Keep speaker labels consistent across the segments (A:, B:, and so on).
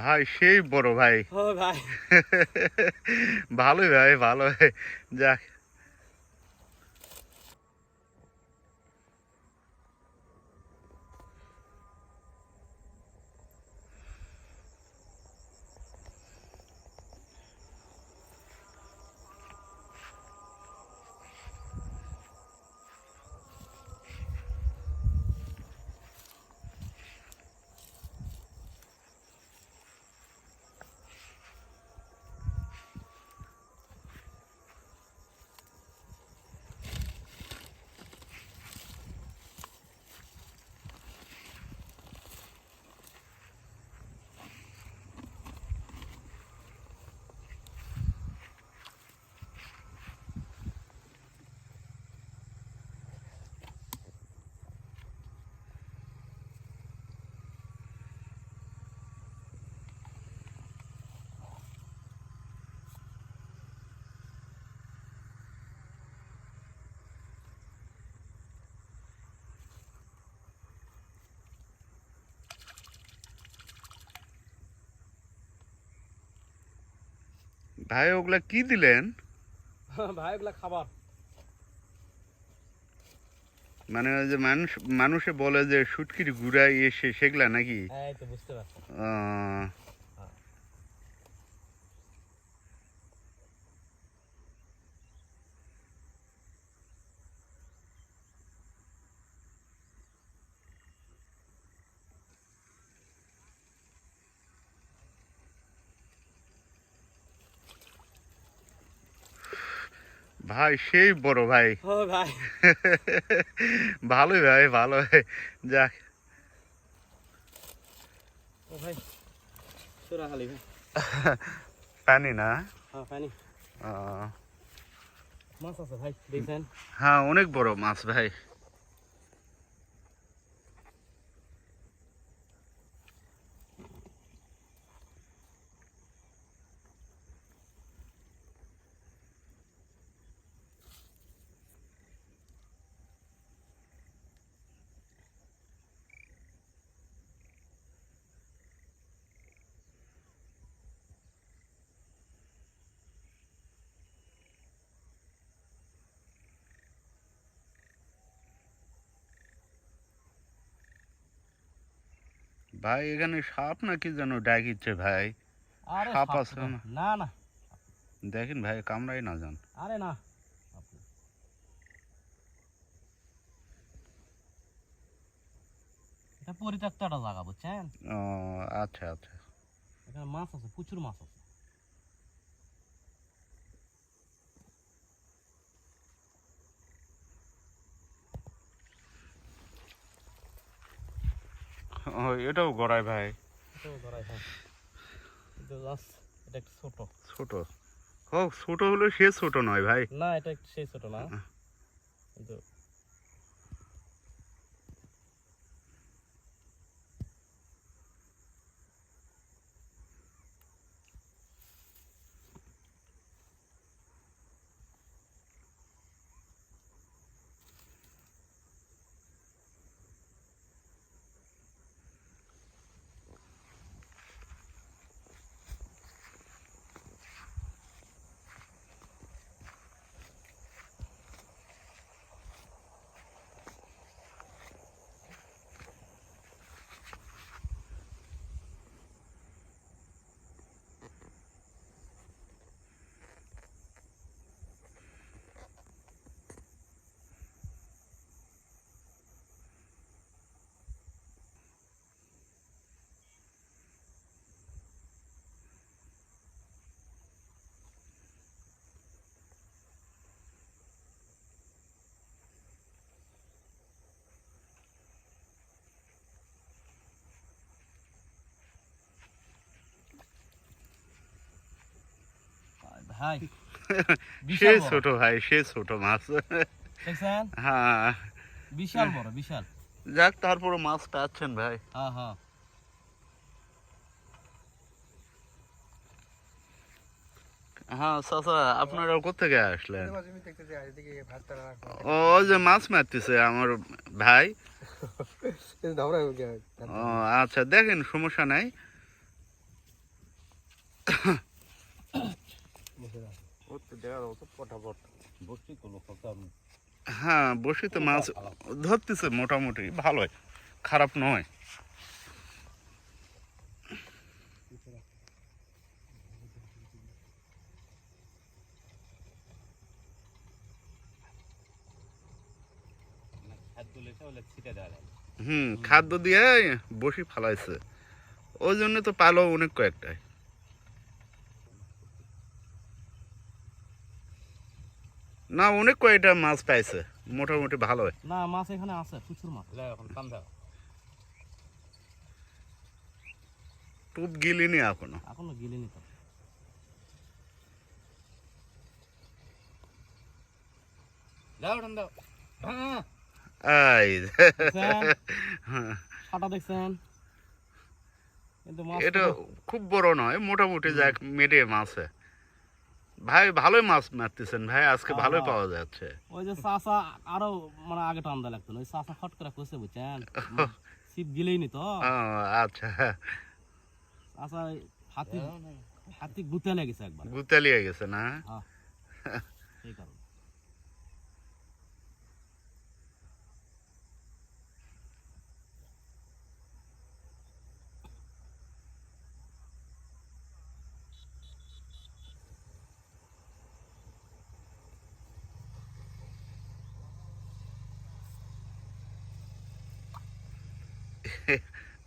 A: ভাই সেই বড় ভাই।
B: ও ভাই
A: ভালোই ভাই, ভালো। যাক, ভাই ওগুলা কি দিলেন?
B: ভাই ওগুলা খাবার।
A: মানে ওই যে মানুষে বলে যে শুটকির গুড়া এসে সেগুলা নাকি?
B: এই তো বুঝতে পারছো।
A: আহ, ভাই সেই বড় ভাই।
B: ও ভাই
A: ভালোই ভাই, ভালো। যাক,
B: ও ভাই সুরা খালি ভাই।
A: পানি না?
B: হ্যাঁ পানি
A: আহ,
B: মাছ আছে ভাই, দেখছেন?
A: হ্যাঁ, অনেক বড় মাছ ভাই। ভাই এখানে সাপ নাকি যেন ডাকিচ্ছে ভাই।
B: আরে
A: সাপ
B: সাপ
A: আছে
B: তো
A: না?
B: না না।
A: দেখেন ভাই, কামড়াই না যান।
B: আরে না, এটা পরিত্যক্ত একটা জায়গা, বুঝছেন?
A: ও, আচ্ছা আচ্ছা।
B: এখানে মাছ আছে, প্রচুর মাছ আছে।
A: ও, এটাও গড়ায় ভাই?
B: এটাও ধরাই হ্যাঁ, কিন্তু জাস্ট এটা একটু ছোট।
A: ছোট? ও, ছোট হলো সে ছোট নয় ভাই।
B: না এটা একটু সেই ছোট না, কিন্তু ভাই
A: সে
B: বিশাল বড়,
A: ছোট ভাই, সে ছোট মাছ।
B: দেখছেন?
A: হ্যাঁ,
B: বিশাল বড়, বিশাল।
A: যাক, তারপরে মাছ পাচ্ছেন ভাই।
B: হ্যাঁ হ্যাঁ
A: হ্যাঁ চাচা, আপনারা কোথেকে আসলেন? ও, ওই যে মাছ মারতেছে আমার ভাই। ও আচ্ছা, দেখেন, সমস্যা নাই। হ্যাঁ, বসিতে মাছ ধরতেছে মোটামুটি ভালোই, খারাপ নয়। খাদ্য দিয়ে বসি ফালাইছে, ওই জন্য তো পালো অনেক কয়েকটাই। না, অনেক কয়েকটা মাছ পাইছে, মোটামুটি ভালোই।
B: না, মাছ এখানে আছে, প্রচুর মাছ। এখন কান্দা
A: টুপ গিলিনি এখনো।
B: এখনো গিলিনি তো।
A: এই
B: ছাটা দেখছেন, কিন্তু মাছ
A: এটা খুব বড় নয়, মোটামুটি যাক মিডিয়াম আছে। ভাই ভালোই মাছ মারতেছেন ভাই, আজকে ভালোই পাওয়া যাচ্ছে।
B: ওই যে চাষা আরো মানে আগে টান্দা লাগতো না, ওই চাষা ফট করে কষে, বুঝছেন, ছিপ গিলেইনি তো।
A: আচ্ছা,
B: চাষা হাতি হাতি গুতে লেগেছে একবার,
A: গুতালিয়ে গেছে না?
B: সেই কারণে।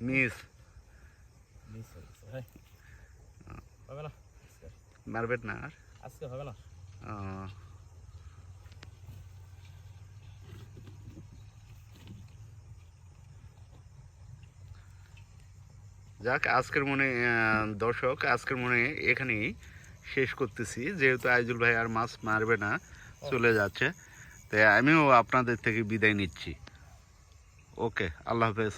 A: মিস
B: হবে না,
A: মারবেন না আর?
B: আজকে হবে না।
A: যাক, আজকের মনে দর্শক, আজকের মনে এখানেই শেষ করতেছি, যেহেতু আইজুল ভাই আর মাছ মারবে না, চলে যাচ্ছে, তাই আমিও আপনাদের থেকে বিদায় নিচ্ছি। ওকে, আল্লাহ হাফেজ।